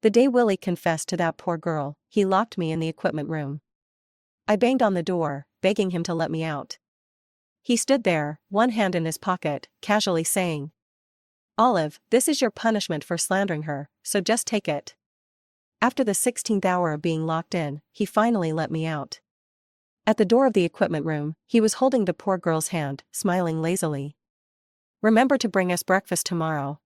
The day Willie confessed to that poor girl, he locked me in the equipment room. I banged on the door, begging him to let me out. He stood there, one hand in his pocket, casually saying, "Olive, this is your punishment for slandering her, so just take it." After the 16th hour of being locked in, he finally let me out. At the door of the equipment room, he was holding the poor girl's hand, smiling lazily. "Remember to bring us breakfast tomorrow."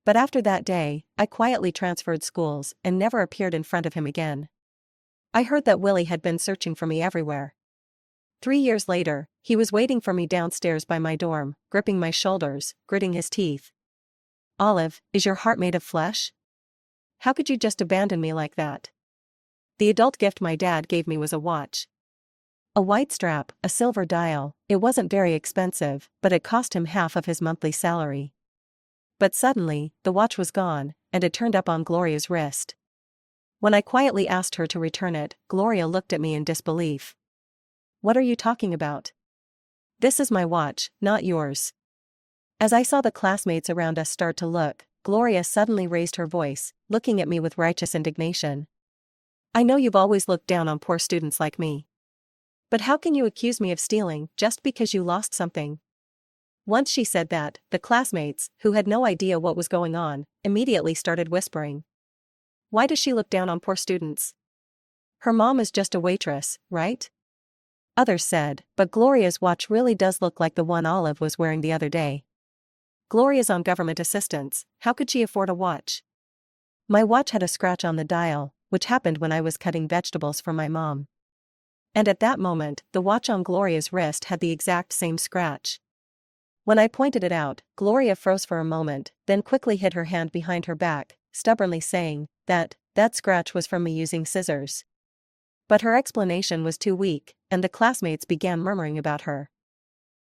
But after that day, I quietly transferred schools and never appeared in front of him again. I heard that Willie had been searching for me everywhere. 3 years later, he was waiting for me downstairs by my dorm, gripping my shoulders, gritting his teeth. "Olive, is your heart made of flesh? How could you just abandon me like that?" The adult gift my dad gave me was a watch. A white strap, a silver dial. It wasn't very expensive, but it cost him half of his monthly salary. But suddenly, the watch was gone, and it turned up on Gloria's wrist. When I quietly asked her to return it, Gloria looked at me in disbelief. "What are you talking about? This is my watch, not yours." As I saw the classmates around us start to look, Gloria suddenly raised her voice, looking at me with righteous indignation. "I know you've always looked down on poor students like me. But how can you accuse me of stealing just because you lost something?" Once she said that, the classmates, who had no idea what was going on, immediately started whispering. "Why does she look down on poor students? Her mom is just a waitress, right?" Others said, "But Gloria's watch really does look like the one Olive was wearing the other day. Gloria's on government assistance, how could she afford a watch?" My watch had a scratch on the dial, which happened when I was cutting vegetables for my mom. And at that moment, the watch on Gloria's wrist had the exact same scratch. When I pointed it out, Gloria froze for a moment, then quickly hid her hand behind her back, stubbornly saying that scratch was from me using scissors. But her explanation was too weak, and the classmates began murmuring about her.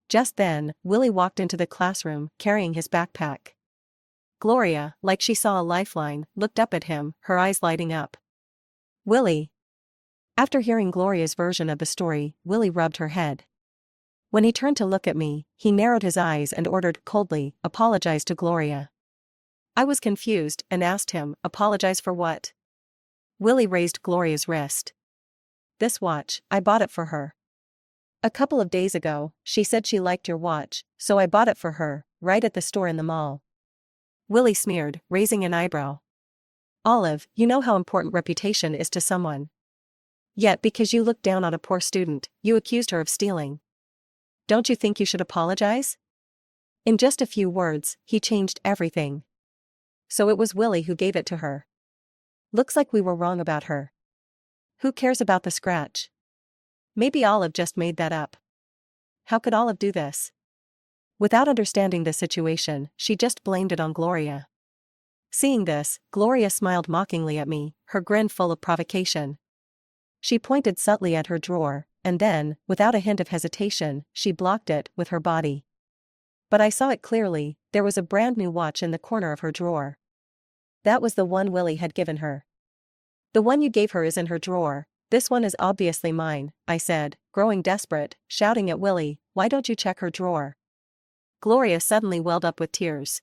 Just then, Willie walked into the classroom, carrying his backpack. Gloria, like she saw a lifeline, looked up at him, her eyes lighting up. "Willie." After hearing Gloria's version of the story, Willie rubbed her head. When he turned to look at me, he narrowed his eyes and ordered coldly, "Apologize to Gloria." I was confused and asked him, "Apologize for what?" Willie raised Gloria's wrist. "This watch, I bought it for her. A couple of days ago, she said she liked your watch, so I bought it for her, right at the store in the mall." Willie sneered, raising an eyebrow. "Olive, you know how important reputation is to someone. Yet because you looked down on a poor student, you accused her of stealing. Don't you think you should apologize?" In just a few words, he changed everything. So it was Willie who gave it to her. Looks like we were wrong about her. Who cares about the scratch? Maybe Olive just made that up. How could Olive do this? Without understanding the situation, she just blamed it on Gloria. Seeing this, Gloria smiled mockingly at me, her grin full of provocation. She pointed subtly at her drawer, and then, without a hint of hesitation, she blocked it with her body. But I saw it clearly, there was a brand new watch in the corner of her drawer. That was the one Willie had given her. "The one you gave her is in her drawer, this one is obviously mine," I said, growing desperate, shouting at Willie, "Why don't you check her drawer?" Gloria suddenly welled up with tears.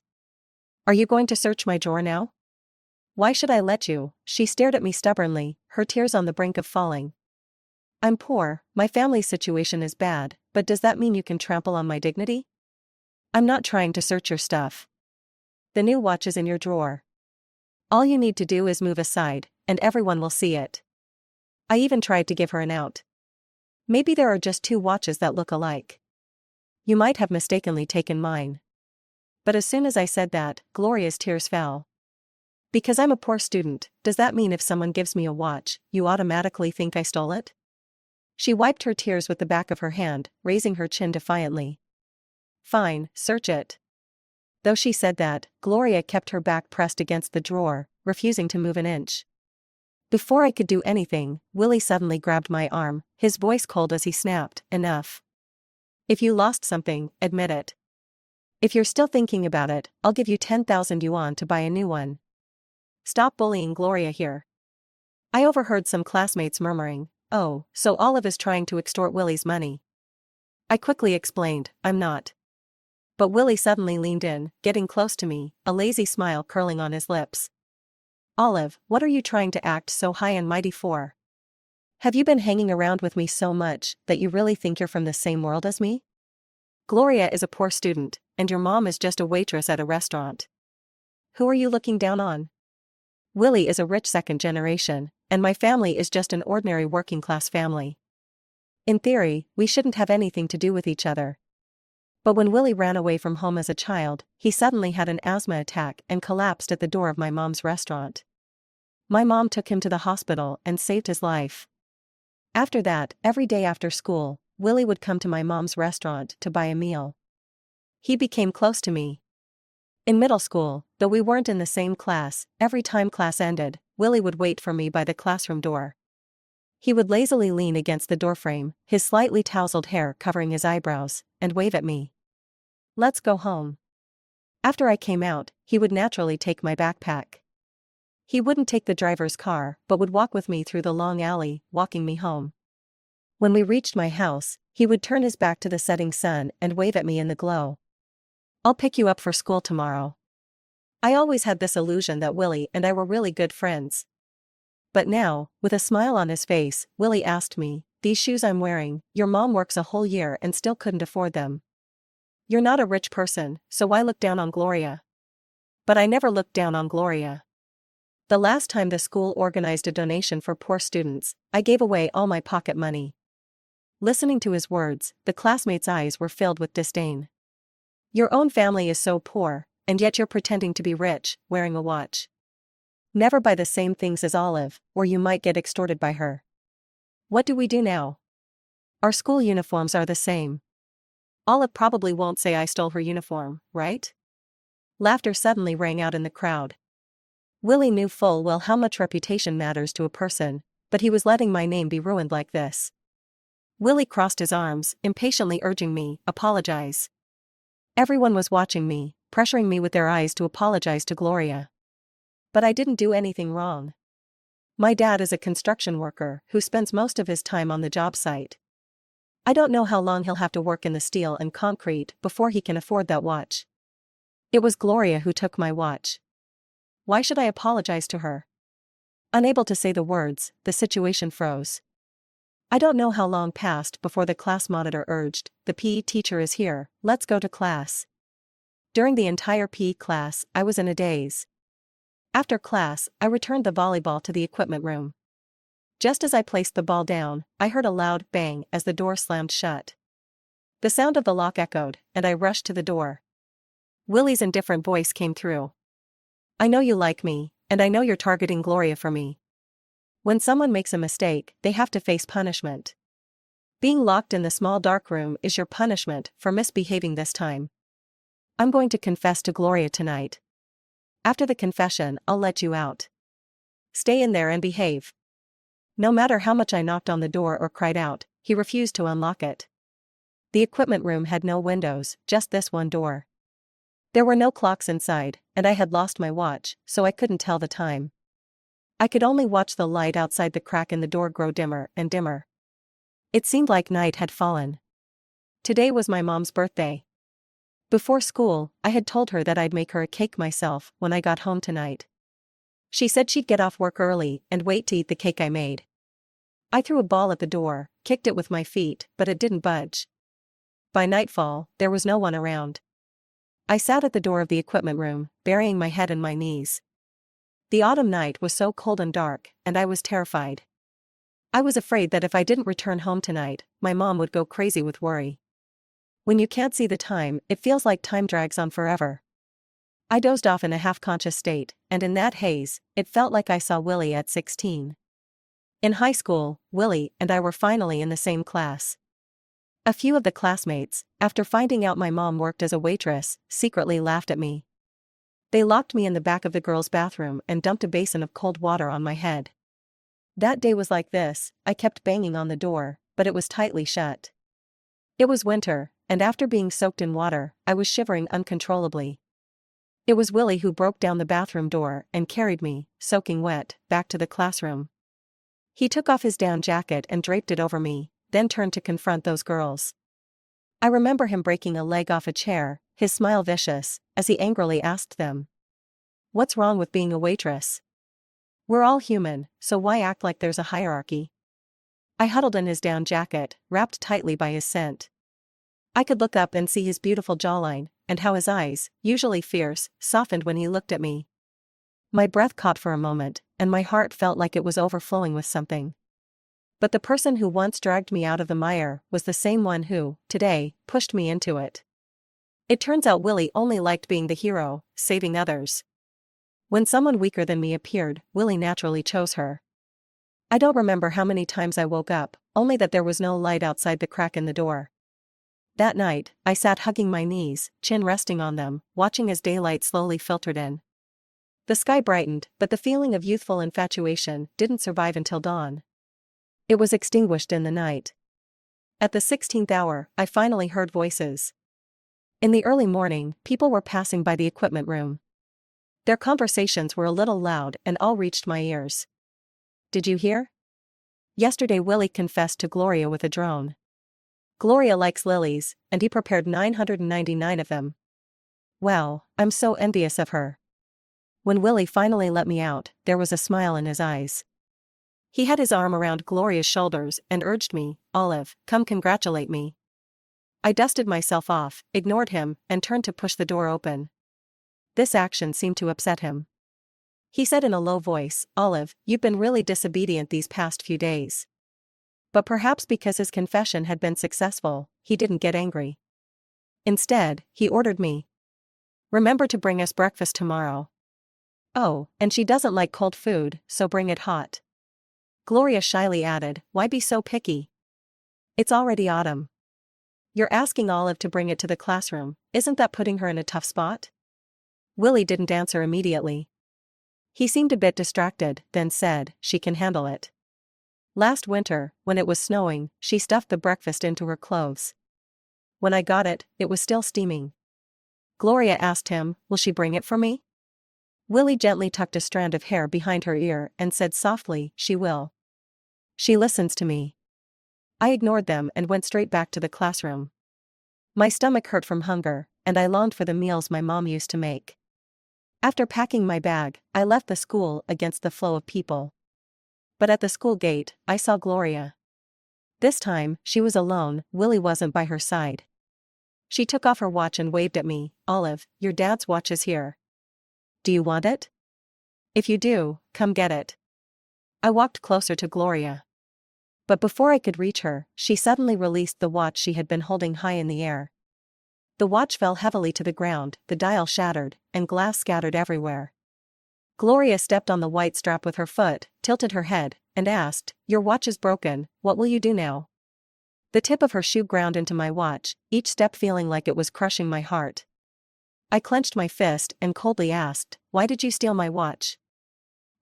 "Are you going to search my drawer now?" "Why should I let you?" She stared at me stubbornly, her tears on the brink of falling. "I'm poor, my family's situation is bad, but does that mean you can trample on my dignity? I'm not trying to search your stuff. The new watch is in your drawer. All you need to do is move aside, and everyone will see it." I even tried to give her an out. "Maybe there are just two watches that look alike. You might have mistakenly taken mine." But as soon as I said that, Gloria's tears fell. "Because I'm a poor student, does that mean if someone gives me a watch, you automatically think I stole it?" She wiped her tears with the back of her hand, raising her chin defiantly. "Fine, search it." Though she said that, Gloria kept her back pressed against the drawer, refusing to move an inch. Before I could do anything, Willie suddenly grabbed my arm, his voice cold as he snapped, "Enough. If you lost something, admit it. If you're still thinking about it, I'll give you 10,000 yuan to buy a new one. Stop bullying Gloria here." I overheard some classmates murmuring, "Oh, so Olive is trying to extort Willie's money." I quickly explained, "I'm not." But Willie suddenly leaned in, getting close to me, a lazy smile curling on his lips. Olive, what are you trying to act so high and mighty for? Have you been hanging around with me so much that you really think you're from the same world as me? Gloria is a poor student, and your mom is just a waitress at a restaurant. Who are you looking down on? Willie is a rich second generation, and my family is just an ordinary working class family. In theory, we shouldn't have anything to do with each other. But when Willie ran away from home as a child, he suddenly had an asthma attack and collapsed at the door of my mom's restaurant. My mom took him to the hospital and saved his life. After that, every day after school, Willie would come to my mom's restaurant to buy a meal. He became close to me. In middle school, though we weren't in the same class, every time class ended, Willie would wait for me by the classroom door. He would lazily lean against the doorframe, his slightly tousled hair covering his eyebrows, and wave at me. Let's go home. After I came out, he would naturally take my backpack. He wouldn't take the driver's car, but would walk with me through the long alley, walking me home. When we reached my house, he would turn his back to the setting sun and wave at me in the glow. I'll pick you up for school tomorrow. I always had this illusion that Willie and I were really good friends. But now, with a smile on his face, Willie asked me, "These shoes I'm wearing, your mom works a whole year and still couldn't afford them. You're not a rich person, so why look down on Gloria?" But I never looked down on Gloria. The last time the school organized a donation for poor students, I gave away all my pocket money. Listening to his words, the classmates' eyes were filled with disdain. Your own family is so poor, and yet you're pretending to be rich, wearing a watch. Never buy the same things as Olive, or you might get extorted by her. What do we do now? Our school uniforms are the same. Olive probably won't say I stole her uniform, right? Laughter suddenly rang out in the crowd. Willie knew full well how much reputation matters to a person, but he was letting my name be ruined like this. Willie crossed his arms, impatiently urging me, "Apologize." Everyone was watching me, pressuring me with their eyes to apologize to Gloria. But I didn't do anything wrong. My dad is a construction worker who spends most of his time on the job site. I don't know how long he'll have to work in the steel and concrete before he can afford that watch. It was Gloria who took my watch. Why should I apologize to her? Unable to say the words, the situation froze. I don't know how long passed before the class monitor urged, "The PE teacher is here, let's go to class." During the entire PE class, I was in a daze. After class, I returned the volleyball to the equipment room. Just as I placed the ball down, I heard a loud bang as the door slammed shut. The sound of the lock echoed, and I rushed to the door. Willie's indifferent voice came through. "I know you like me, and I know you're targeting Gloria for me. When someone makes a mistake, they have to face punishment. Being locked in the small dark room is your punishment for misbehaving this time. I'm going to confess to Gloria tonight. After the confession, I'll let you out. Stay in there and behave." No matter how much I knocked on the door or cried out, he refused to unlock it. The equipment room had no windows, just this one door. There were no clocks inside, and I had lost my watch, so I couldn't tell the time. I could only watch the light outside the crack in the door grow dimmer and dimmer. It seemed like night had fallen. Today was my mom's birthday. Before school, I had told her that I'd make her a cake myself when I got home tonight. She said she'd get off work early and wait to eat the cake I made. I threw a ball at the door, kicked it with my feet, but it didn't budge. By nightfall, there was no one around. I sat at the door of the equipment room, burying my head in my knees. The autumn night was so cold and dark, and I was terrified. I was afraid that if I didn't return home tonight, my mom would go crazy with worry. When you can't see the time, it feels like time drags on forever. I dozed off in a half-conscious state, and in that haze, it felt like I saw Willie at 16. In high school, Willie and I were finally in the same class. A few of the classmates, after finding out my mom worked as a waitress, secretly laughed at me. They locked me in the back of the girls' bathroom and dumped a basin of cold water on my head. That day was like this. I kept banging on the door, but it was tightly shut. It was winter, and after being soaked in water, I was shivering uncontrollably. It was Willie who broke down the bathroom door and carried me, soaking wet, back to the classroom. He took off his down jacket and draped it over me, then turned to confront those girls. I remember him breaking a leg off a chair, his smile vicious, as he angrily asked them, "What's wrong with being a waitress? We're all human, so why act like there's a hierarchy? I huddled in his down jacket, wrapped tightly by his scent. I could look up and see his beautiful jawline, and how his eyes, usually fierce, softened when he looked at me. My breath caught for a moment, and my heart felt like it was overflowing with something. But the person who once dragged me out of the mire was the same one who, today, pushed me into it. It turns out Willie only liked being the hero, saving others. When someone weaker than me appeared, Willie naturally chose her. I don't remember how many times I woke up, only that there was no light outside the crack in the door. That night, I sat hugging my knees, chin resting on them, watching as daylight slowly filtered in. The sky brightened, but the feeling of youthful infatuation didn't survive until dawn. It was extinguished in the night. At the 16th hour, I finally heard voices. In the early morning, people were passing by the equipment room. Their conversations were a little loud and all reached my ears. Did you hear? Yesterday Willie confessed to Gloria with a drone. Gloria likes lilies, and he prepared 999 of them. Wow, I'm so envious of her. When Willie finally let me out, there was a smile in his eyes. He had his arm around Gloria's shoulders and urged me, "Olive, come congratulate me." I dusted myself off, ignored him, and turned to push the door open. This action seemed to upset him. He said in a low voice, "Olive, you've been really disobedient these past few days." But perhaps because his confession had been successful, he didn't get angry. Instead, he ordered me. "Remember to bring us breakfast tomorrow. Oh, and she doesn't like cold food, so bring it hot." Gloria shyly added, "Why be so picky? It's already autumn." "You're asking Olive to bring it to the classroom, isn't that putting her in a tough spot?" Willie didn't answer immediately. He seemed a bit distracted, then said, "She can handle it. Last winter, when it was snowing, she stuffed the breakfast into her clothes. When I got it, it was still steaming." Gloria asked him, "Will she bring it for me?" Willie gently tucked a strand of hair behind her ear and said softly, "She will. She listens to me." I ignored them and went straight back to the classroom. My stomach hurt from hunger, and I longed for the meals my mom used to make. After packing my bag, I left the school against the flow of people. But at the school gate, I saw Gloria. This time, she was alone, Willie wasn't by her side. She took off her watch and waved at me, "Olive, your dad's watch is here. Do you want it? If you do, come get it." I walked closer to Gloria. But before I could reach her, she suddenly released the watch she had been holding high in the air. The watch fell heavily to the ground, the dial shattered, and glass scattered everywhere. Gloria stepped on the white strap with her foot, tilted her head, and asked, "Your watch is broken, what will you do now?" The tip of her shoe ground into my watch, each step feeling like it was crushing my heart. I clenched my fist and coldly asked, "Why did you steal my watch?"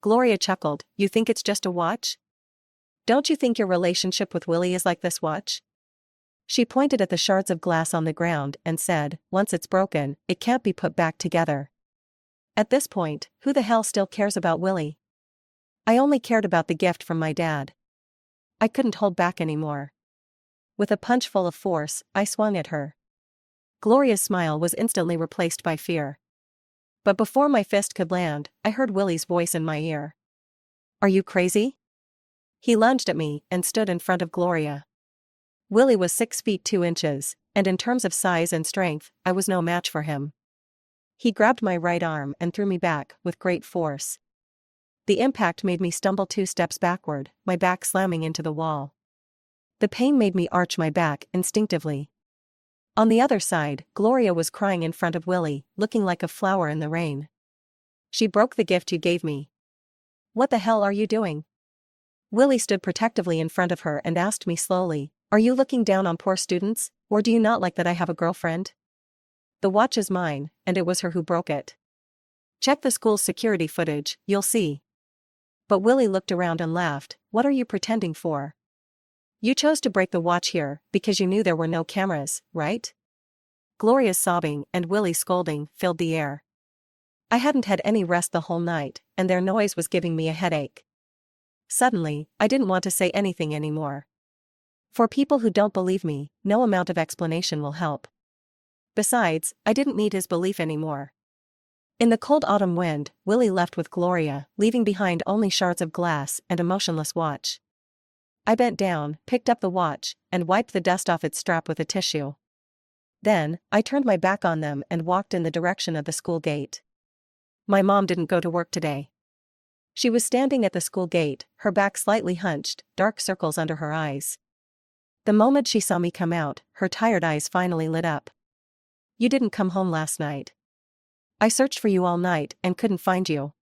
Gloria chuckled, "You think it's just a watch? Don't you think your relationship with Willie is like this watch?" She pointed at the shards of glass on the ground and said, "Once it's broken, it can't be put back together." At this point, who the hell still cares about Willie? I only cared about the gift from my dad. I couldn't hold back anymore. With a punch full of force, I swung at her. Gloria's smile was instantly replaced by fear. But before my fist could land, I heard Willie's voice in my ear. "Are you crazy?" He lunged at me and stood in front of Gloria. Willie was 6 feet 2 inches, and in terms of size and strength, I was no match for him. He grabbed my right arm and threw me back with great force. The impact made me stumble 2 steps backward, my back slamming into the wall. The pain made me arch my back instinctively. On the other side, Gloria was crying in front of Willie, looking like a flower in the rain. "She broke the gift you gave me. What the hell are you doing?" Willie stood protectively in front of her and asked me slowly, "Are you looking down on poor students, or do you not like that I have a girlfriend? The watch is mine, and it was her who broke it. Check the school's security footage, you'll see." But Willie looked around and laughed, "What are you pretending for? You chose to break the watch here because you knew there were no cameras, right?" Gloria's sobbing and Willie's scolding filled the air. I hadn't had any rest the whole night, and their noise was giving me a headache. Suddenly, I didn't want to say anything anymore. For people who don't believe me, no amount of explanation will help. Besides, I didn't need his belief anymore. In the cold autumn wind, Willie left with Gloria, leaving behind only shards of glass and a motionless watch. I bent down, picked up the watch, and wiped the dust off its strap with a tissue. Then, I turned my back on them and walked in the direction of the school gate. My mom didn't go to work today. She was standing at the school gate, her back slightly hunched, dark circles under her eyes. The moment she saw me come out, her tired eyes finally lit up. "You didn't come home last night. I searched for you all night and couldn't find you.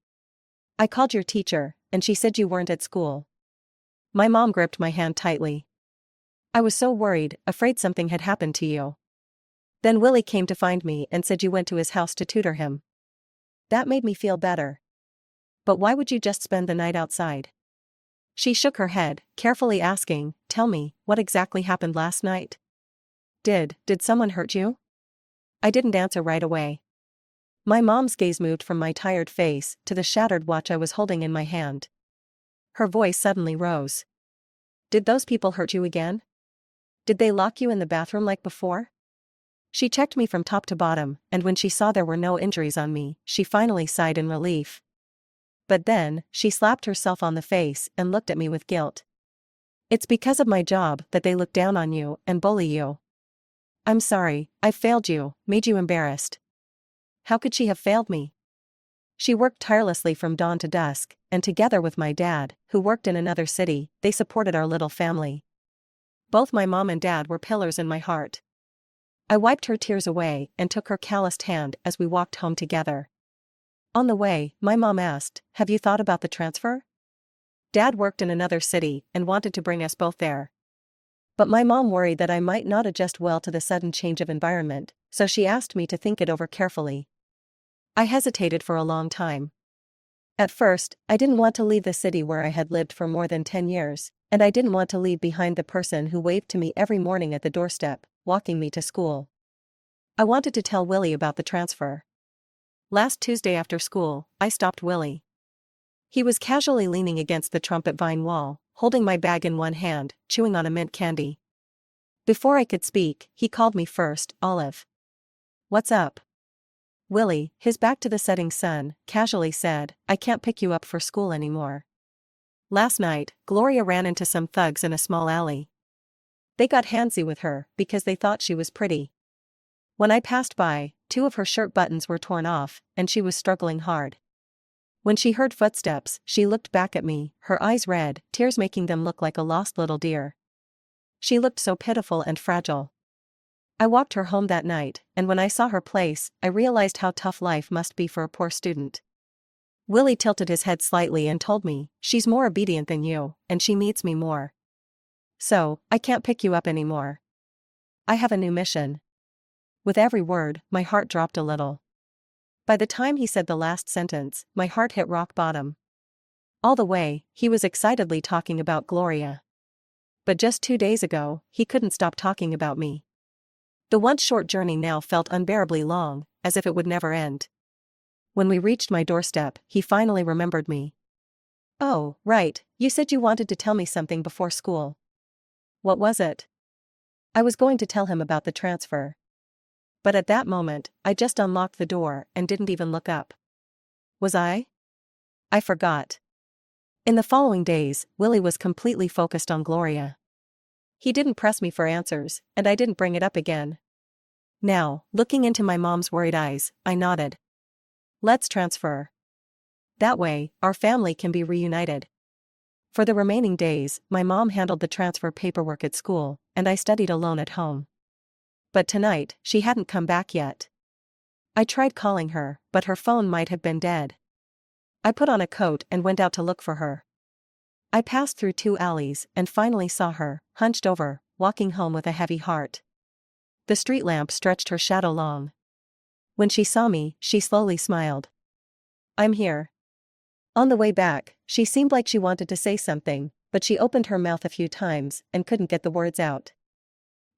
I called your teacher, and she said you weren't at school." My mom gripped my hand tightly. "I was so worried, afraid something had happened to you. Then Willie came to find me and said you went to his house to tutor him. That made me feel better. But why would you just spend the night outside?" She shook her head, carefully asking, "Tell me, what exactly happened last night? Did someone hurt you?" I didn't answer right away. My mom's gaze moved from my tired face to the shattered watch I was holding in my hand. Her voice suddenly rose. "Did those people hurt you again? Did they lock you in the bathroom like before?" She checked me from top to bottom, and when she saw there were no injuries on me, she finally sighed in relief. But then, she slapped herself on the face and looked at me with guilt. "It's because of my job that they look down on you and bully you. I'm sorry, I failed you, made you embarrassed." How could she have failed me? She worked tirelessly from dawn to dusk, and together with my dad, who worked in another city, they supported our little family. Both my mom and dad were pillars in my heart. I wiped her tears away and took her calloused hand as we walked home together. On the way, my mom asked, "Have you thought about the transfer?" Dad worked in another city and wanted to bring us both there. But my mom worried that I might not adjust well to the sudden change of environment, so she asked me to think it over carefully. I hesitated for a long time. At first, I didn't want to leave the city where I had lived for more than 10 years, and I didn't want to leave behind the person who waved to me every morning at the doorstep, walking me to school. I wanted to tell Willie about the transfer. Last Tuesday after school, I stopped Willie. He was casually leaning against the trumpet vine wall, holding my bag in one hand, chewing on a mint candy. Before I could speak, he called me first, "Olive." "What's up?" Willie, his back to the setting sun, casually said, "I can't pick you up for school anymore. Last night, Gloria ran into some thugs in a small alley. They got handsy with her because they thought she was pretty. When I passed by, 2 of her shirt buttons were torn off, and she was struggling hard. When she heard footsteps, she looked back at me, her eyes red, tears making them look like a lost little deer. She looked so pitiful and fragile. I walked her home that night, and when I saw her place, I realized how tough life must be for a poor student." Willie tilted his head slightly and told me, "She's more obedient than you, and she needs me more. So, I can't pick you up anymore. I have a new mission." With every word, my heart dropped a little. By the time he said the last sentence, my heart hit rock bottom. All the way, he was excitedly talking about Gloria. But just 2 days ago, he couldn't stop talking about me. The once short journey now felt unbearably long, as if it would never end. When we reached my doorstep, he finally remembered me. "Oh, right, you said you wanted to tell me something before school. What was it?" I was going to tell him about the transfer. But at that moment, I just unlocked the door and didn't even look up. Was I? I forgot. In the following days, Willie was completely focused on Gloria. He didn't press me for answers, and I didn't bring it up again. Now, looking into my mom's worried eyes, I nodded. "Let's transfer. That way, our family can be reunited." For the remaining days, my mom handled the transfer paperwork at school, and I studied alone at home. But tonight, she hadn't come back yet. I tried calling her, but her phone might have been dead. I put on a coat and went out to look for her. I passed through 2 alleys and finally saw her, hunched over, walking home with a heavy heart. The street lamp stretched her shadow long. When she saw me, she slowly smiled. "I'm here." On the way back, she seemed like she wanted to say something, but she opened her mouth a few times and couldn't get the words out.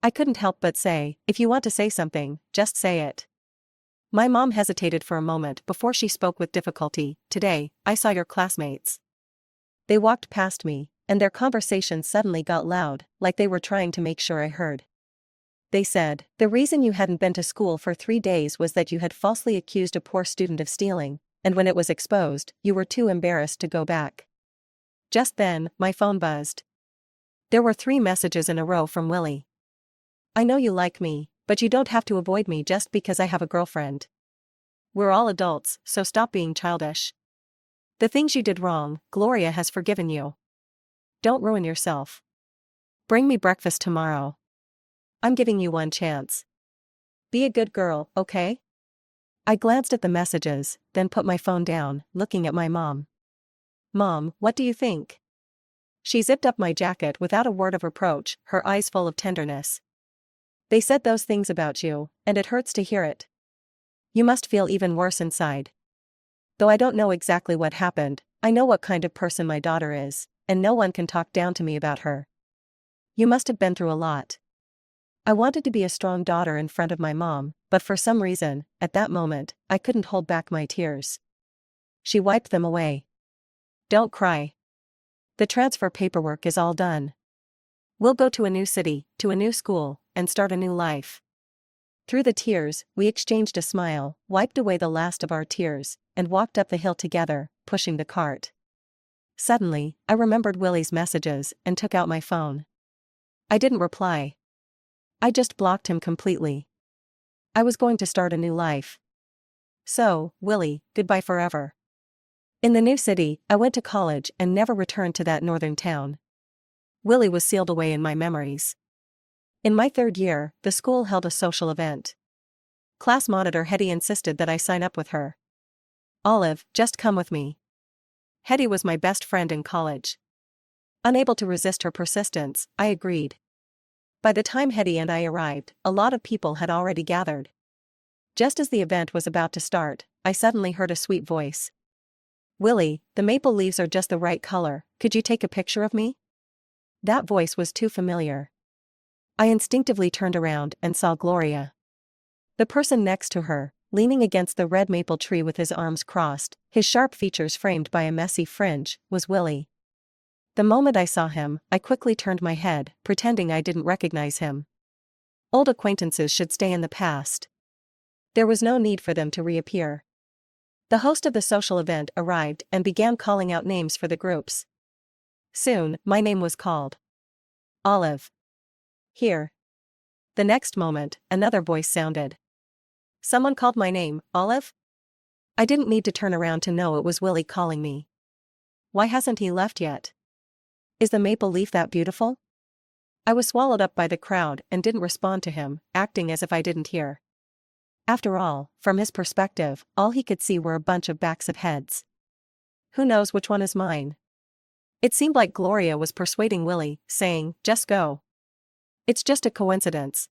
I couldn't help but say, "If you want to say something, just say it." My mom hesitated for a moment before she spoke with difficulty. "Today, I saw your classmates. They walked past me, and their conversation suddenly got loud, like they were trying to make sure I heard." They said, the reason you hadn't been to school for 3 days was that you had falsely accused a poor student of stealing, and when it was exposed, you were too embarrassed to go back. Just then, my phone buzzed. There were 3 messages in a row from Willie. I know you like me, but you don't have to avoid me just because I have a girlfriend. We're all adults, so stop being childish. The things you did wrong, Gloria has forgiven you. Don't ruin yourself. Bring me breakfast tomorrow. I'm giving you one chance. Be a good girl, okay? I glanced at the messages, then put my phone down, looking at my mom. Mom, what do you think? She zipped up my jacket without a word of reproach, her eyes full of tenderness. They said those things about you, and it hurts to hear it. You must feel even worse inside. Though I don't know exactly what happened, I know what kind of person my daughter is, and no one can talk down to me about her. You must have been through a lot. I wanted to be a strong daughter in front of my mom, but for some reason, at that moment, I couldn't hold back my tears. She wiped them away. Don't cry. The transfer paperwork is all done. We'll go to a new city, to a new school, and start a new life. Through the tears, we exchanged a smile, wiped away the last of our tears, and walked up the hill together, pushing the cart. Suddenly, I remembered Willie's messages and took out my phone. I didn't reply. I just blocked him completely. I was going to start a new life. So, Willie, goodbye forever. In the new city, I went to college and never returned to that northern town. Willie was sealed away in my memories. In my 3rd year, the school held a social event. Class monitor Hetty insisted that I sign up with her. Olive, just come with me. Hetty was my best friend in college. Unable to resist her persistence, I agreed. By the time Hetty and I arrived, a lot of people had already gathered. Just as the event was about to start, I suddenly heard a sweet voice. Willie, the maple leaves are just the right color, could you take a picture of me? That voice was too familiar. I instinctively turned around and saw Gloria. The person next to her, leaning against the red maple tree with his arms crossed, his sharp features framed by a messy fringe, was Willie. The moment I saw him, I quickly turned my head, pretending I didn't recognize him. Old acquaintances should stay in the past. There was no need for them to reappear. The host of the social event arrived and began calling out names for the groups. Soon, my name was called. Olive. Here. The next moment, another voice sounded. Someone called my name, Olive? I didn't need to turn around to know it was Willie calling me. Why hasn't he left yet? Is the maple leaf that beautiful? I was swallowed up by the crowd and didn't respond to him, acting as if I didn't hear. After all, from his perspective, all he could see were a bunch of backs of heads. Who knows which one is mine? It seemed like Gloria was persuading Willie, saying, just go. It's just a coincidence.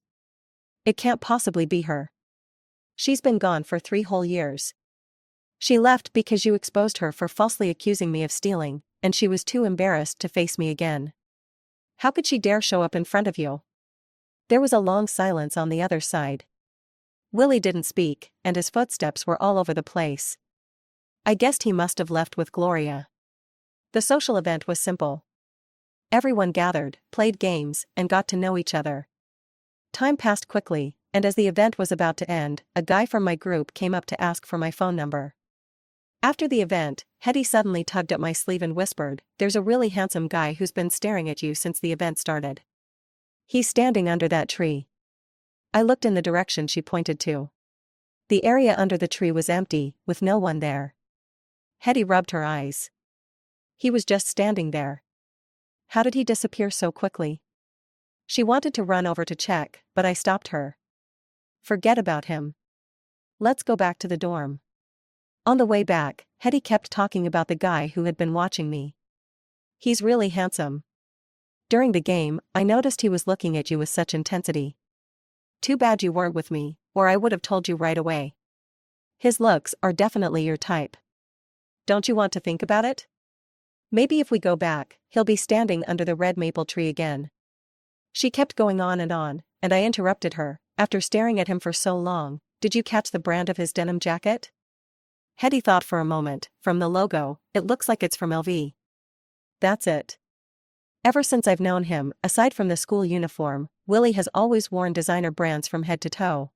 It can't possibly be her. She's been gone for 3 whole years. She left because you exposed her for falsely accusing me of stealing, and she was too embarrassed to face me again. How could she dare show up in front of you? There was a long silence on the other side. Willie didn't speak, and his footsteps were all over the place. I guessed he must have left with Gloria. The social event was simple. Everyone gathered, played games, and got to know each other. Time passed quickly, and as the event was about to end, a guy from my group came up to ask for my phone number. After the event, Hetty suddenly tugged at my sleeve and whispered, "There's a really handsome guy who's been staring at you since the event started. He's standing under that tree." I looked in the direction she pointed to. The area under the tree was empty, with no one there. Hetty rubbed her eyes. He was just standing there. How did he disappear so quickly? She wanted to run over to check, but I stopped her. Forget about him. Let's go back to the dorm. On the way back, Hetty kept talking about the guy who had been watching me. He's really handsome. During the game, I noticed he was looking at you with such intensity. Too bad you weren't with me, or I would have told you right away. His looks are definitely your type. Don't you want to think about it? Maybe if we go back, he'll be standing under the red maple tree again. She kept going on, and I interrupted her. After staring at him for so long, did you catch the brand of his denim jacket? Hetty thought for a moment. From the logo, it looks like it's from LV. That's it. Ever since I've known him, aside from the school uniform, Willie has always worn designer brands from head to toe.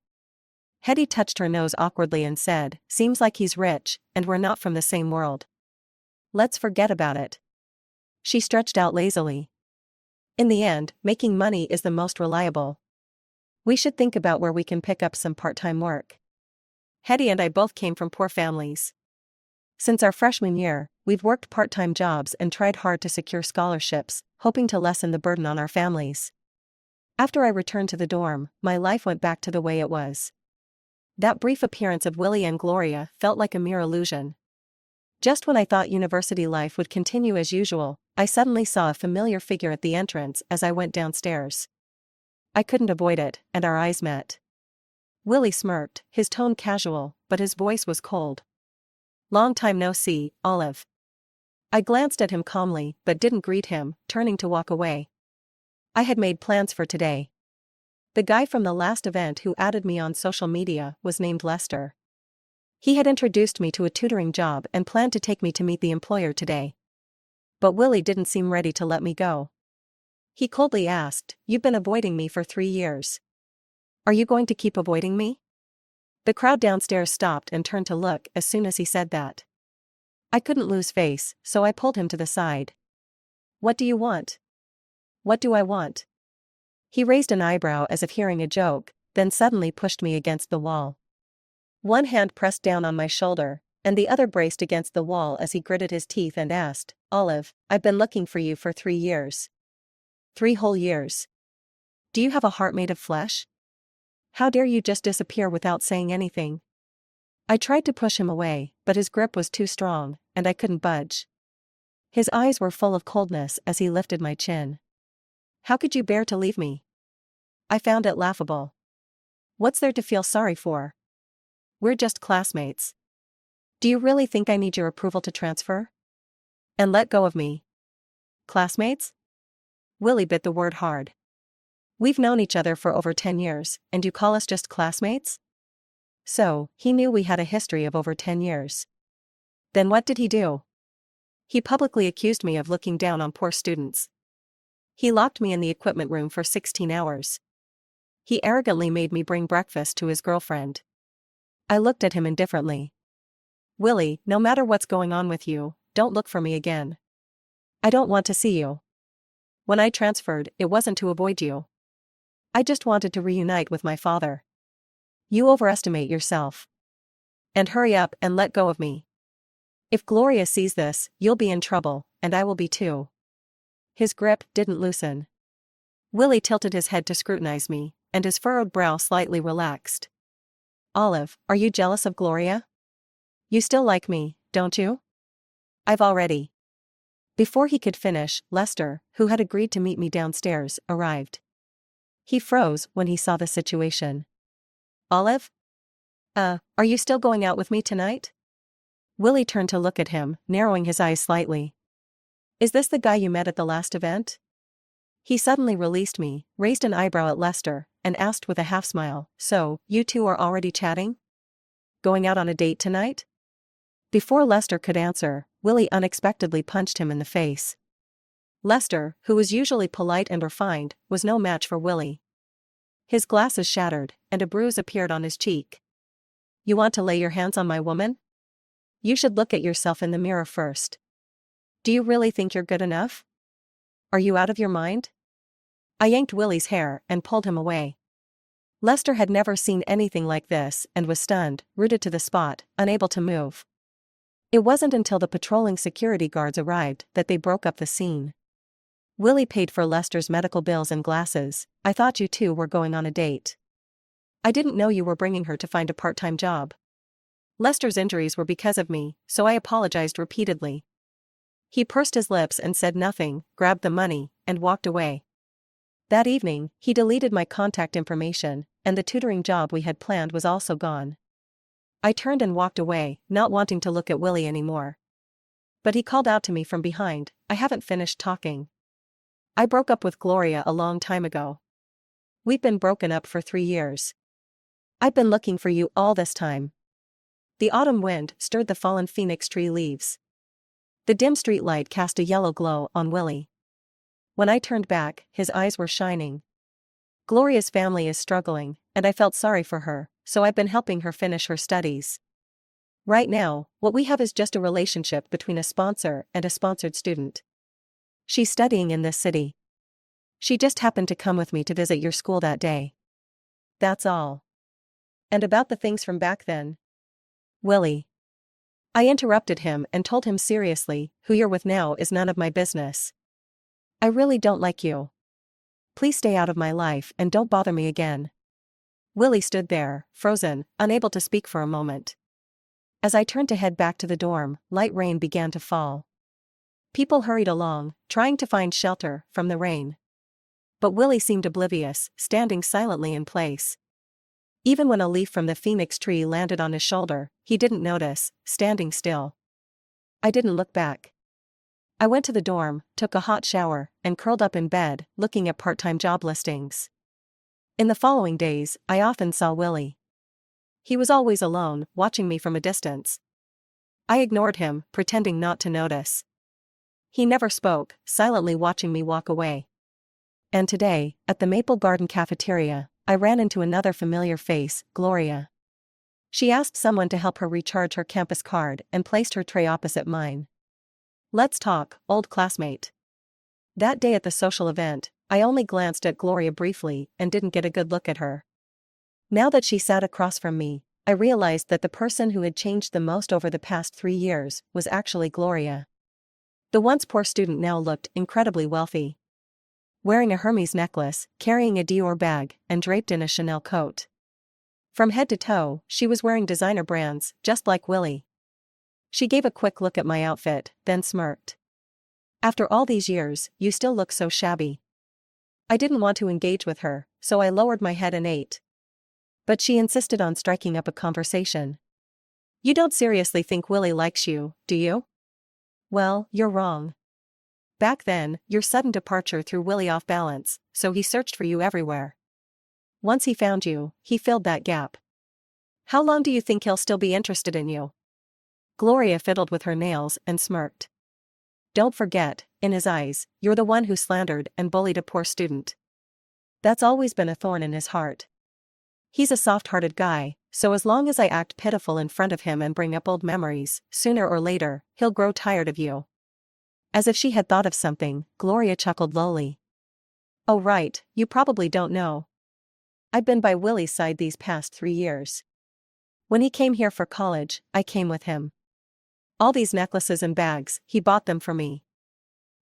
Hetty touched her nose awkwardly and said, "Seems like he's rich, and we're not from the same world. Let's forget about it." She stretched out lazily. "In the end, making money is the most reliable. We should think about where we can pick up some part-time work." Hetty and I both came from poor families. Since our freshman year, we've worked part-time jobs and tried hard to secure scholarships, hoping to lessen the burden on our families. After I returned to the dorm, my life went back to the way it was. That brief appearance of Willie and Gloria felt like a mere illusion. Just when I thought university life would continue as usual, I suddenly saw a familiar figure at the entrance as I went downstairs. I couldn't avoid it, and our eyes met. Willie smirked, his tone casual, but his voice was cold. "Long time no see, Olive." I glanced at him calmly, but didn't greet him, turning to walk away. I had made plans for today. The guy from the last event who added me on social media was named Lester. He had introduced me to a tutoring job and planned to take me to meet the employer today. But Willie didn't seem ready to let me go. He coldly asked, "You've been avoiding me for 3 years. Are you going to keep avoiding me?" The crowd downstairs stopped and turned to look as soon as he said that. I couldn't lose face, so I pulled him to the side. "What do you want?" "What do I want?" He raised an eyebrow as if hearing a joke, then suddenly pushed me against the wall. One hand pressed down on my shoulder, and the other braced against the wall as he gritted his teeth and asked, "Olive, I've been looking for you for 3 years. 3 whole years. Do you have a heart made of flesh? How dare you just disappear without saying anything?" I tried to push him away, but his grip was too strong, and I couldn't budge. His eyes were full of coldness as he lifted my chin. "How could you bear to leave me?" I found it laughable. "What's there to feel sorry for? We're just classmates. Do you really think I need your approval to transfer? And let go of me." "Classmates?" Willie bit the word hard. "We've known each other for over 10 years, and you call us just classmates?" So, he knew we had a history of over 10 years. Then what did he do? He publicly accused me of looking down on poor students. He locked me in the equipment room for 16 hours. He arrogantly made me bring breakfast to his girlfriend. I looked at him indifferently. "Willie, no matter what's going on with you, don't look for me again. I don't want to see you. When I transferred, it wasn't to avoid you. I just wanted to reunite with my father. You overestimate yourself. And hurry up and let go of me. If Gloria sees this, you'll be in trouble, and I will be too." His grip didn't loosen. Willie tilted his head to scrutinize me, and his furrowed brow slightly relaxed. "Olive, are you jealous of Gloria? You still like me, don't you?" "I've already." Before he could finish, Lester, who had agreed to meet me downstairs, arrived. He froze when he saw the situation. "Olive? Are you still going out with me tonight?" Willie turned to look at him, narrowing his eyes slightly. "Is this the guy you met at the last event?" He suddenly released me, raised an eyebrow at Lester, and asked with a half-smile, "So, you two are already chatting? Going out on a date tonight?" Before Lester could answer, Willie unexpectedly punched him in the face. Lester, who was usually polite and refined, was no match for Willie. His glasses shattered, and a bruise appeared on his cheek. "You want to lay your hands on my woman? You should look at yourself in the mirror first. Do you really think you're good enough? Are you out of your mind?" I yanked Willie's hair and pulled him away. Lester had never seen anything like this and was stunned, rooted to the spot, unable to move. It wasn't until the patrolling security guards arrived that they broke up the scene. "Willie paid for Lester's medical bills and glasses. I thought you two were going on a date. I didn't know you were bringing her to find a part-time job. Lester's injuries were because of me, so I apologized repeatedly." He pursed his lips and said nothing, grabbed the money, and walked away. That evening, he deleted my contact information, and the tutoring job we had planned was also gone. I turned and walked away, not wanting to look at Willie anymore. But he called out to me from behind, "I haven't finished talking. I broke up with Gloria a long time ago. We've been broken up for 3 years. I've been looking for you all this time." The autumn wind stirred the fallen phoenix tree leaves. The dim street light cast a yellow glow on Willie. When I turned back, his eyes were shining. Gloria's family is struggling, and I felt sorry for her, so I've been helping her finish her studies. Right now, what we have is just a relationship between a sponsor and a sponsored student. She's studying in this city. She just happened to come with me to visit your school that day. That's all. And about the things from back then? Willie. I interrupted him and told him seriously, who you're with now is none of my business. I really don't like you. Please stay out of my life and don't bother me again. Willie stood there, frozen, unable to speak for a moment. As I turned to head back to the dorm, light rain began to fall. People hurried along, trying to find shelter from the rain. But Willie seemed oblivious, standing silently in place. Even when a leaf from the phoenix tree landed on his shoulder, he didn't notice, standing still. I didn't look back. I went to the dorm, took a hot shower, and curled up in bed, looking at part-time job listings. In the following days, I often saw Willie. He was always alone, watching me from a distance. I ignored him, pretending not to notice. He never spoke, silently watching me walk away. And today, at the Maple Garden cafeteria, I ran into another familiar face, Gloria. She asked someone to help her recharge her campus card and placed her tray opposite mine. Let's talk, old classmate. That day at the social event, I only glanced at Gloria briefly and didn't get a good look at her. Now that she sat across from me, I realized that the person who had changed the most over the past 3 years was actually Gloria. The once poor student now looked incredibly wealthy. Wearing a Hermes necklace, carrying a Dior bag, and draped in a Chanel coat. From head to toe, she was wearing designer brands, just like Willie. She gave a quick look at my outfit, then smirked. After all these years, you still look so shabby. I didn't want to engage with her, so I lowered my head and ate. But she insisted on striking up a conversation. You don't seriously think Willie likes you, do you? Well, you're wrong. Back then, your sudden departure threw Willie off balance, so he searched for you everywhere. Once he found you, he filled that gap. How long do you think he'll still be interested in you? Gloria fiddled with her nails and smirked. Don't forget, in his eyes, you're the one who slandered and bullied a poor student. That's always been a thorn in his heart. He's a soft-hearted guy, so as long as I act pitiful in front of him and bring up old memories, sooner or later, he'll grow tired of you. As if she had thought of something, Gloria chuckled lowly. Oh right, you probably don't know. I've been by Willie's side these past 3 years. When he came here for college, I came with him. All these necklaces and bags, he bought them for me.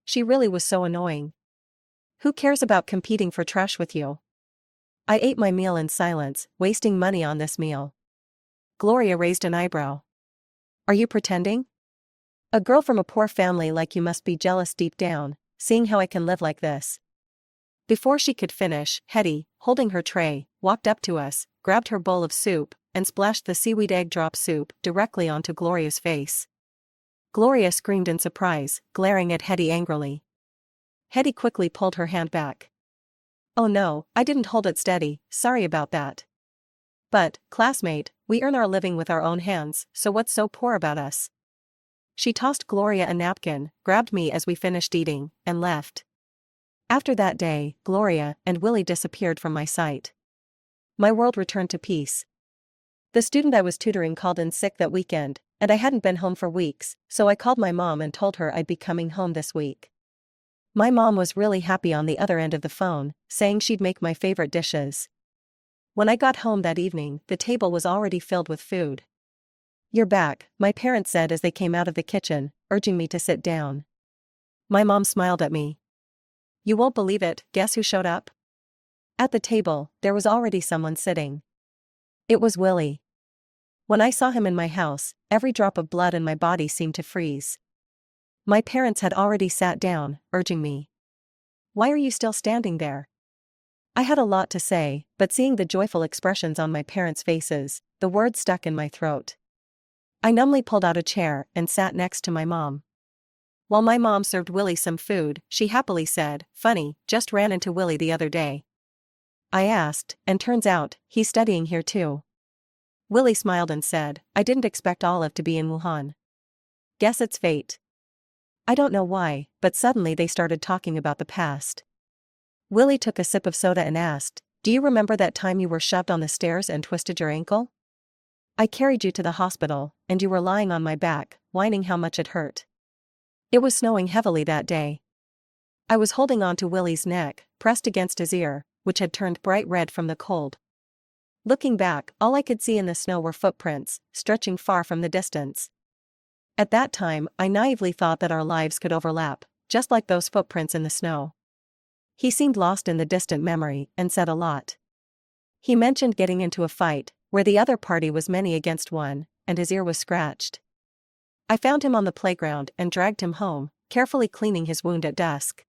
She really was so annoying. Who cares about competing for trash with you? I ate my meal in silence, wasting money on this meal. Gloria raised an eyebrow. Are you pretending? A girl from a poor family like you must be jealous deep down, seeing how I can live like this. Before she could finish, Hetty, holding her tray, walked up to us, grabbed her bowl of soup, and splashed the seaweed egg drop soup directly onto Gloria's face. Gloria screamed in surprise, glaring at Hetty angrily. Hetty quickly pulled her hand back. Oh no, I didn't hold it steady, sorry about that. But, classmate, we earn our living with our own hands, so what's so poor about us? She tossed Gloria a napkin, grabbed me as we finished eating, and left. After that day, Gloria and Willie disappeared from my sight. My world returned to peace. The student I was tutoring called in sick that weekend, and I hadn't been home for weeks, so I called my mom and told her I'd be coming home this week. My mom was really happy on the other end of the phone, saying she'd make my favorite dishes. When I got home that evening, the table was already filled with food. You're back, my parents said as they came out of the kitchen, urging me to sit down. My mom smiled at me. You won't believe it, guess who showed up? At the table, there was already someone sitting. It was Willie. When I saw him in my house, every drop of blood in my body seemed to freeze. My parents had already sat down, urging me. Why are you still standing there? I had a lot to say, but seeing the joyful expressions on my parents' faces, the words stuck in my throat. I numbly pulled out a chair and sat next to my mom. While my mom served Willie some food, she happily said, "Funny, just ran into Willie the other day." I asked, and turns out, he's studying here too. Willie smiled and said, I didn't expect Olive to be in Wuhan. Guess it's fate. I don't know why, but suddenly they started talking about the past. Willie took a sip of soda and asked, Do you remember that time you were shoved on the stairs and twisted your ankle? I carried you to the hospital, and you were lying on my back, whining how much it hurt. It was snowing heavily that day. I was holding on to Willie's neck, pressed against his ear, which had turned bright red from the cold. Looking back, all I could see in the snow were footprints, stretching far from the distance. At that time, I naively thought that our lives could overlap, just like those footprints in the snow. He seemed lost in the distant memory, and said a lot. He mentioned getting into a fight, where the other party was many against one, and his ear was scratched. I found him on the playground and dragged him home, carefully cleaning his wound at dusk.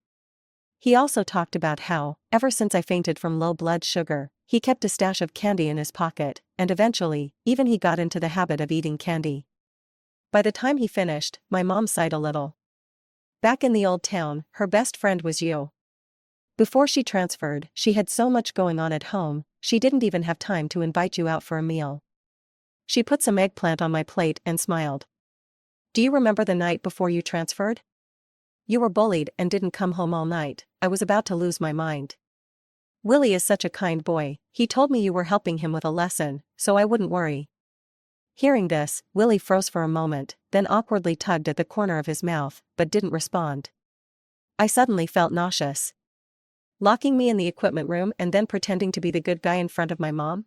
He also talked about how, ever since I fainted from low blood sugar, he kept a stash of candy in his pocket, and eventually, even he got into the habit of eating candy. By the time he finished, my mom sighed a little. Back in the old town, her best friend was you. Before she transferred, she had so much going on at home, she didn't even have time to invite you out for a meal. She put some eggplant on my plate and smiled. Do you remember the night before you transferred? You were bullied and didn't come home all night. I was about to lose my mind. Willie is such a kind boy, he told me you were helping him with a lesson, so I wouldn't worry. Hearing this, Willie froze for a moment, then awkwardly tugged at the corner of his mouth, but didn't respond. I suddenly felt nauseous. Locking me in the equipment room and then pretending to be the good guy in front of my mom?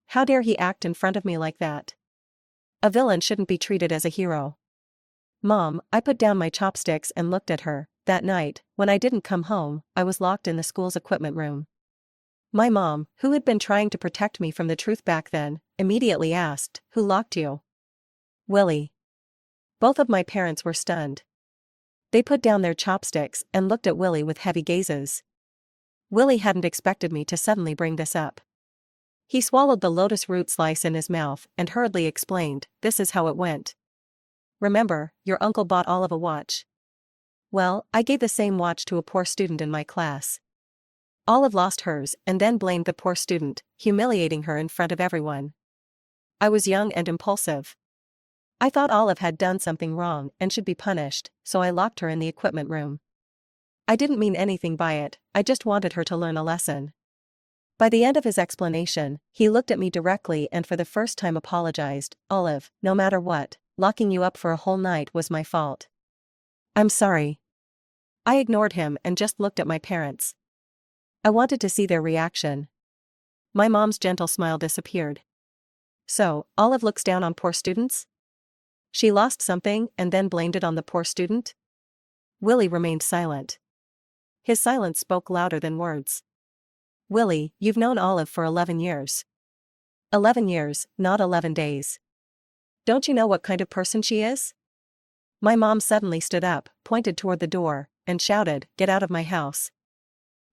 How dare he act in front of me like that? A villain shouldn't be treated as a hero. Mom, I put down my chopsticks and looked at her. That night, when I didn't come home, I was locked in the school's equipment room. My mom, who had been trying to protect me from the truth back then, immediately asked, "Who locked you?" Willie. Both of my parents were stunned. They put down their chopsticks and looked at Willie with heavy gazes. Willie hadn't expected me to suddenly bring this up. He swallowed the lotus root slice in his mouth and hurriedly explained, "This is how it went. Remember, your uncle bought Olive a watch. Well, I gave the same watch to a poor student in my class. Olive lost hers and then blamed the poor student, humiliating her in front of everyone. I was young and impulsive. I thought Olive had done something wrong and should be punished, so I locked her in the equipment room. I didn't mean anything by it, I just wanted her to learn a lesson." By the end of his explanation, he looked at me directly and for the first time apologized. "Olive, no matter what, locking you up for a whole night was my fault. I'm sorry." I ignored him and just looked at my parents. I wanted to see their reaction. My mom's gentle smile disappeared. "So, Olive looks down on poor students? She lost something and then blamed it on the poor student?" Willie remained silent. His silence spoke louder than words. "Willie, you've known Olive for 11 years. 11 years, not 11 days. Don't you know what kind of person she is?" My mom suddenly stood up, pointed toward the door, and shouted, "Get out of my house."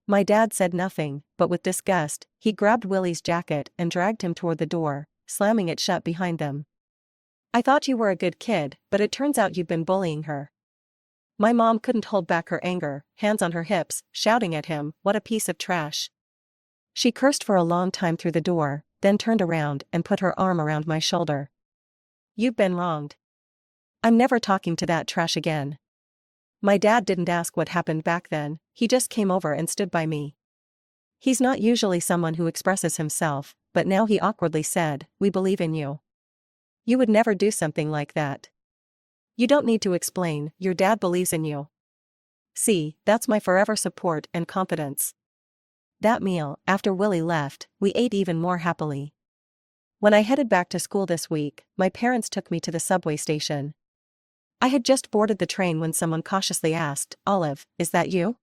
My dad said nothing, but with disgust, he grabbed Willie's jacket and dragged him toward the door, slamming it shut behind them. "I thought you were a good kid, but it turns out you've been bullying her." My mom couldn't hold back her anger, hands on her hips, shouting at him, "What a piece of trash." She cursed for a long time through the door, then turned around and put her arm around my shoulder. "You've been wronged. I'm never talking to that trash again." My dad didn't ask what happened back then, he just came over and stood by me. He's not usually someone who expresses himself, but now he awkwardly said, "We believe in you. You would never do something like that. You don't need to explain, your dad believes in you. See, that's my forever support and confidence." That meal, after Willie left, we ate even more happily. When I headed back to school this week, my parents took me to the subway station. I had just boarded the train when someone cautiously asked, "Olive, is that you?"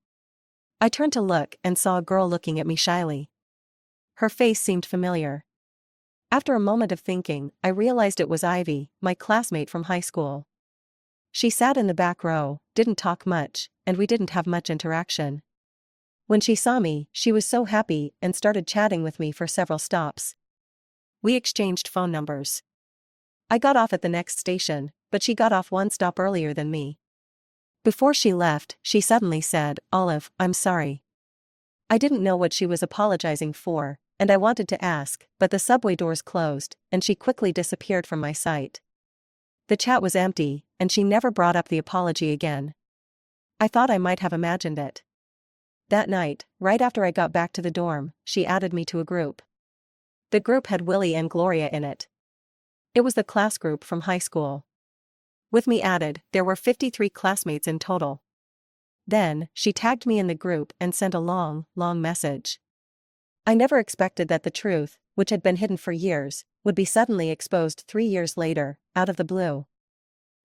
I turned to look and saw a girl looking at me shyly. Her face seemed familiar. After a moment of thinking, I realized it was Ivy, my classmate from high school. She sat in the back row, didn't talk much, and we didn't have much interaction. When she saw me, she was so happy and started chatting with me for several stops. We exchanged phone numbers. I got off at the next station, but she got off one stop earlier than me. Before she left, she suddenly said, "Olive, I'm sorry." I didn't know what she was apologizing for, and I wanted to ask, but the subway doors closed, and she quickly disappeared from my sight. The chat was empty, and she never brought up the apology again. I thought I might have imagined it. That night, right after I got back to the dorm, she added me to a group. The group had Willie and Gloria in it. It was the class group from high school. With me added, there were 53 classmates in total. Then, she tagged me in the group and sent a long, long message. I never expected that the truth, which had been hidden for years, would be suddenly exposed 3 years later, out of the blue.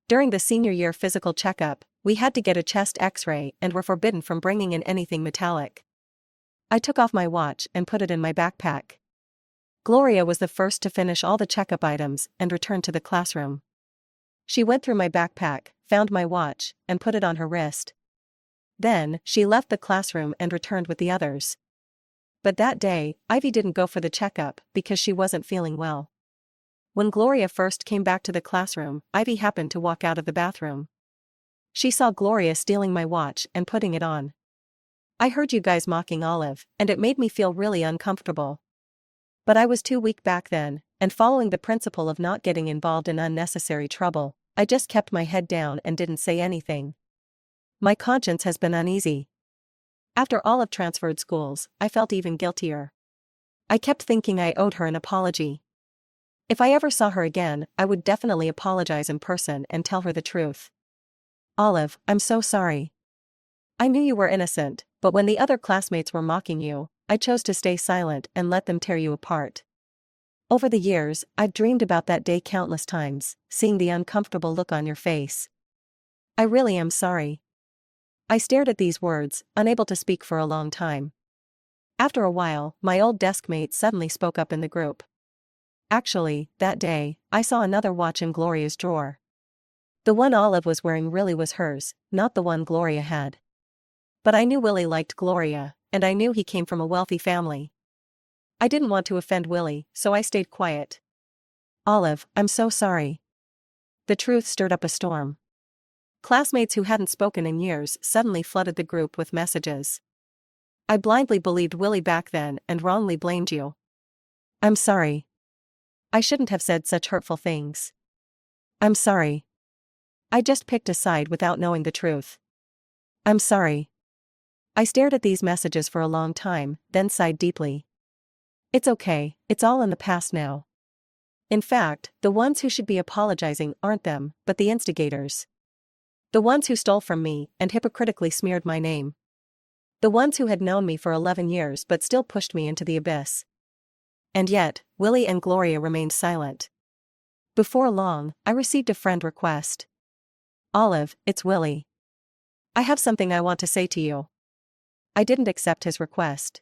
During the senior year physical checkup, we had to get a chest x-ray and were forbidden from bringing in anything metallic. I took off my watch and put it in my backpack. Gloria was the first to finish all the checkup items and return to the classroom. She went through my backpack, found my watch, and put it on her wrist. Then, she left the classroom and returned with the others. But that day, Ivy didn't go for the checkup because she wasn't feeling well. When Gloria first came back to the classroom, Ivy happened to walk out of the bathroom. She saw Gloria stealing my watch and putting it on. I heard you guys mocking Olive, and it made me feel really uncomfortable. But I was too weak back then, and following the principle of not getting involved in unnecessary trouble, I just kept my head down and didn't say anything. My conscience has been uneasy. After Olive transferred schools, I felt even guiltier. I kept thinking I owed her an apology. If I ever saw her again, I would definitely apologize in person and tell her the truth. Olive, I'm so sorry. I knew you were innocent, but when the other classmates were mocking you, I chose to stay silent and let them tear you apart. Over the years, I've dreamed about that day countless times, seeing the uncomfortable look on your face. I really am sorry. I stared at these words, unable to speak for a long time. After a while, my old desk mate suddenly spoke up in the group. Actually, that day, I saw another watch in Gloria's drawer. The one Olive was wearing really was hers, not the one Gloria had. But I knew Willie liked Gloria, and I knew he came from a wealthy family. I didn't want to offend Willie, so I stayed quiet. Olive, I'm so sorry. The truth stirred up a storm. Classmates who hadn't spoken in years suddenly flooded the group with messages. I blindly believed Willie back then and wrongly blamed you. I'm sorry. I shouldn't have said such hurtful things. I'm sorry. I just picked a side without knowing the truth. I'm sorry. I stared at these messages for a long time, then sighed deeply. It's okay, it's all in the past now. In fact, the ones who should be apologizing aren't them, but the instigators. The ones who stole from me and hypocritically smeared my name. The ones who had known me for 11 years but still pushed me into the abyss. And yet, Willie and Gloria remained silent. Before long, I received a friend request. Olive, it's Willie. I have something I want to say to you. I didn't accept his request.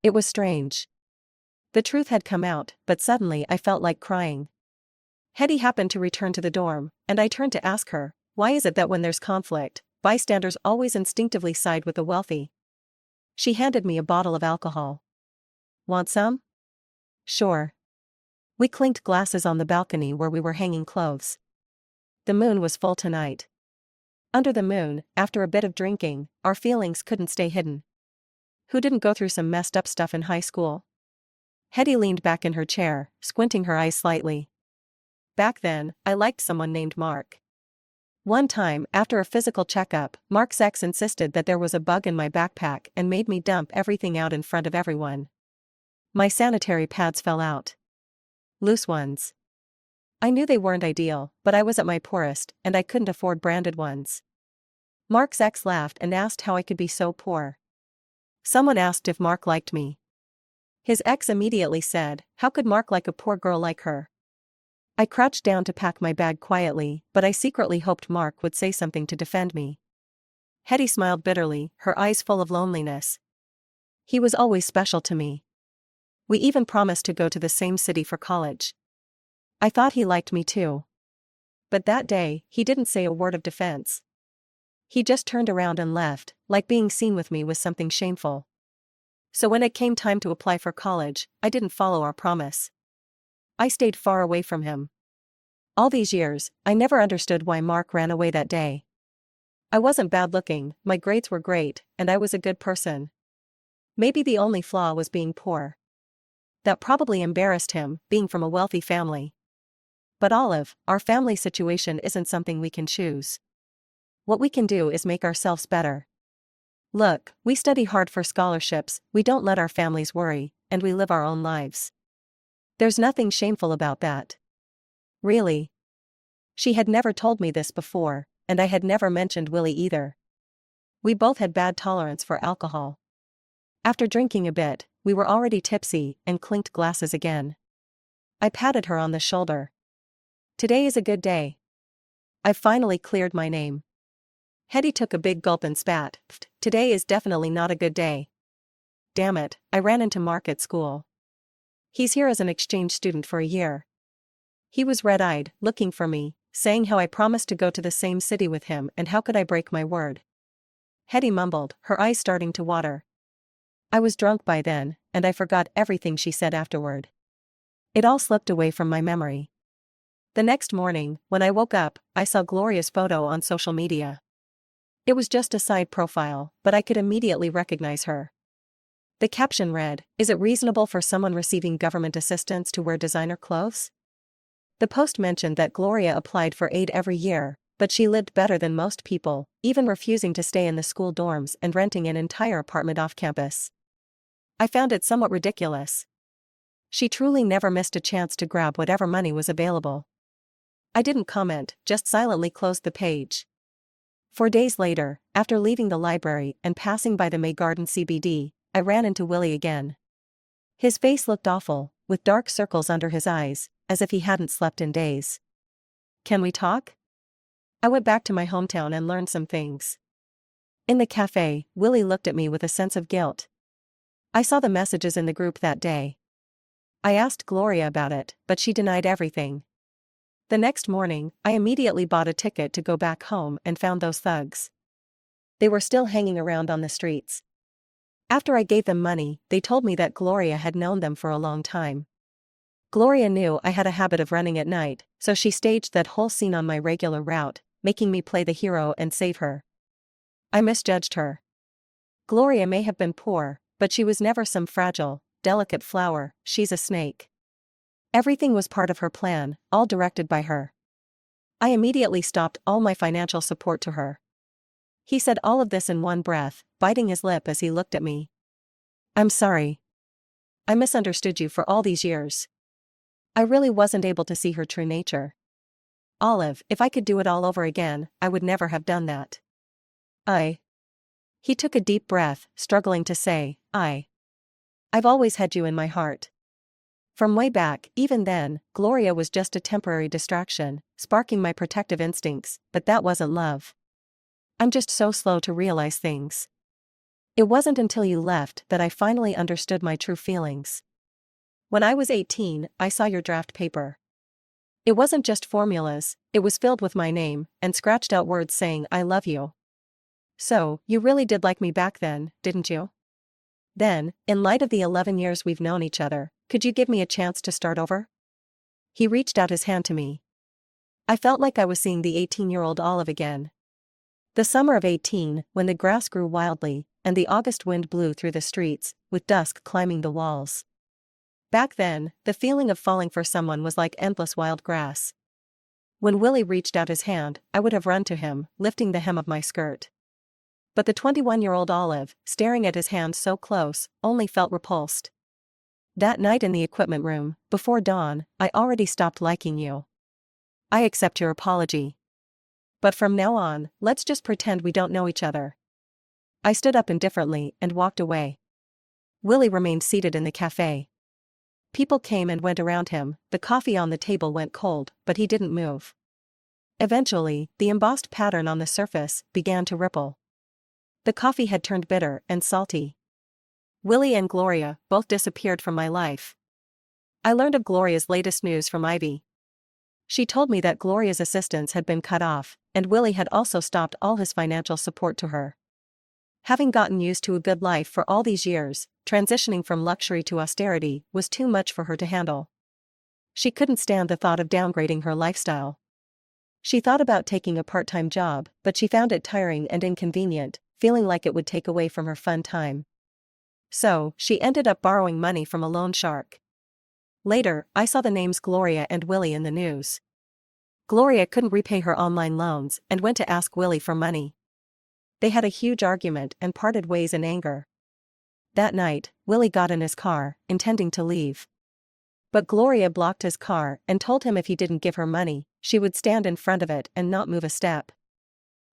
It was strange. The truth had come out, but suddenly I felt like crying. Hetty happened to return to the dorm, and I turned to ask her, why is it that when there's conflict, bystanders always instinctively side with the wealthy? She handed me a bottle of alcohol. Want some? Sure. We clinked glasses on the balcony where we were hanging clothes. The moon was full tonight. Under the moon, after a bit of drinking, our feelings couldn't stay hidden. Who didn't go through some messed up stuff in high school? Hetty leaned back in her chair, squinting her eyes slightly. Back then, I liked someone named Mark. One time, after a physical checkup, Mark's ex insisted that there was a bug in my backpack and made me dump everything out in front of everyone. My sanitary pads fell out. Loose ones. I knew they weren't ideal, but I was at my poorest, and I couldn't afford branded ones. Mark's ex laughed and asked how I could be so poor. Someone asked if Mark liked me. His ex immediately said, how could Mark like a poor girl like her? I crouched down to pack my bag quietly, but I secretly hoped Mark would say something to defend me. Hetty smiled bitterly, her eyes full of loneliness. He was always special to me. We even promised to go to the same city for college. I thought he liked me too. But that day, he didn't say a word of defense. He just turned around and left, like being seen with me was something shameful. So when it came time to apply for college, I didn't follow our promise. I stayed far away from him. All these years, I never understood why Mark ran away that day. I wasn't bad looking, my grades were great, and I was a good person. Maybe the only flaw was being poor. That probably embarrassed him, being from a wealthy family. But Olive, our family situation isn't something we can choose. What we can do is make ourselves better. Look, we study hard for scholarships, we don't let our families worry, and we live our own lives. There's nothing shameful about that. Really? She had never told me this before, and I had never mentioned Willie either. We both had bad tolerance for alcohol. After drinking a bit, we were already tipsy and clinked glasses again. I patted her on the shoulder. Today is a good day. I've finally cleared my name. Hetty took a big gulp and spat. Today is definitely not a good day. Damn it, I ran into Mark at school. He's here as an exchange student for a year. He was red-eyed, looking for me, saying how I promised to go to the same city with him and how could I break my word. Hetty mumbled, her eyes starting to water. I was drunk by then, and I forgot everything she said afterward. It all slipped away from my memory. The next morning, when I woke up, I saw Gloria's photo on social media. It was just a side profile, but I could immediately recognize her. The caption read, "Is it reasonable for someone receiving government assistance to wear designer clothes?" The post mentioned that Gloria applied for aid every year, but she lived better than most people, even refusing to stay in the school dorms and renting an entire apartment off campus. I found it somewhat ridiculous. She truly never missed a chance to grab whatever money was available. I didn't comment, just silently closed the page. 4 days later, after leaving the library and passing by the May Garden CBD, I ran into Willie again. His face looked awful, with dark circles under his eyes, as if he hadn't slept in days. Can we talk? I went back to my hometown and learned some things. In the cafe, Willie looked at me with a sense of guilt. I saw the messages in the group that day. I asked Gloria about it, but she denied everything. The next morning, I immediately bought a ticket to go back home and found those thugs. They were still hanging around on the streets. After I gave them money, they told me that Gloria had known them for a long time. Gloria knew I had a habit of running at night, so she staged that whole scene on my regular route, making me play the hero and save her. I misjudged her. Gloria may have been poor, but she was never some fragile, delicate flower, she's a snake. Everything was part of her plan, all directed by her. I immediately stopped all my financial support to her. He said all of this in one breath, biting his lip as he looked at me. I'm sorry. I misunderstood you for all these years. I really wasn't able to see her true nature. Olive, if I could do it all over again, I would never have done that. He took a deep breath, struggling to say, I've always had you in my heart. From way back, even then, Gloria was just a temporary distraction, sparking my protective instincts, but that wasn't love. I'm just so slow to realize things. It wasn't until you left that I finally understood my true feelings. When I was 18, I saw your draft paper. It wasn't just formulas, it was filled with my name, and scratched out words saying I love you. So, you really did like me back then, didn't you? Then, in light of the 11 years we've known each other, could you give me a chance to start over? He reached out his hand to me. I felt like I was seeing the 18-year-old Olive again. The summer of 18, when the grass grew wildly, and the August wind blew through the streets, with dusk climbing the walls. Back then, the feeling of falling for someone was like endless wild grass. When Willie reached out his hand, I would have run to him, lifting the hem of my skirt. But the 21-year-old Olive, staring at his hand so close, only felt repulsed. That night in the equipment room, before dawn, I already stopped liking you. I accept your apology. But from now on, let's just pretend we don't know each other. I stood up indifferently and walked away. Willie remained seated in the cafe. People came and went around him, the coffee on the table went cold, but he didn't move. Eventually, the embossed pattern on the surface began to ripple. The coffee had turned bitter and salty. Willie and Gloria both disappeared from my life. I learned of Gloria's latest news from Ivy. She told me that Gloria's assistance had been cut off, and Willie had also stopped all his financial support to her. Having gotten used to a good life for all these years, transitioning from luxury to austerity was too much for her to handle. She couldn't stand the thought of downgrading her lifestyle. She thought about taking a part-time job, but she found it tiring and inconvenient, feeling like it would take away from her fun time. So, she ended up borrowing money from a loan shark. Later, I saw the names Gloria and Willie in the news. Gloria couldn't repay her online loans and went to ask Willie for money. They had a huge argument and parted ways in anger. That night, Willie got in his car, intending to leave. But Gloria blocked his car and told him if he didn't give her money, she would stand in front of it and not move a step.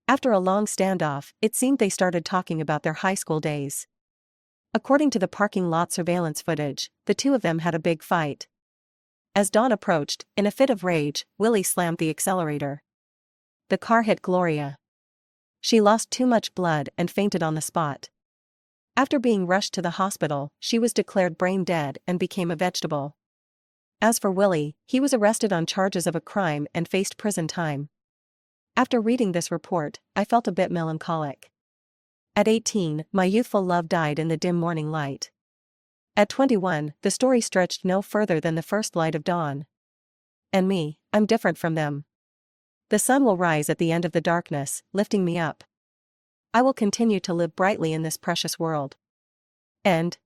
After a long standoff, it seemed they started talking about their high school days. According to the parking lot surveillance footage, the two of them had a big fight. As Dawn approached, in a fit of rage, Willie slammed the accelerator. The car hit Gloria. She lost too much blood and fainted on the spot. After being rushed to the hospital, she was declared brain dead and became a vegetable. As for Willie, he was arrested on charges of a crime and faced prison time. After reading this report, I felt a bit melancholic. At 18, my youthful love died in the dim morning light. At 21, the story stretched no further than the first light of dawn. And me, I'm different from them. The sun will rise at the end of the darkness, lifting me up. I will continue to live brightly in this precious world. End.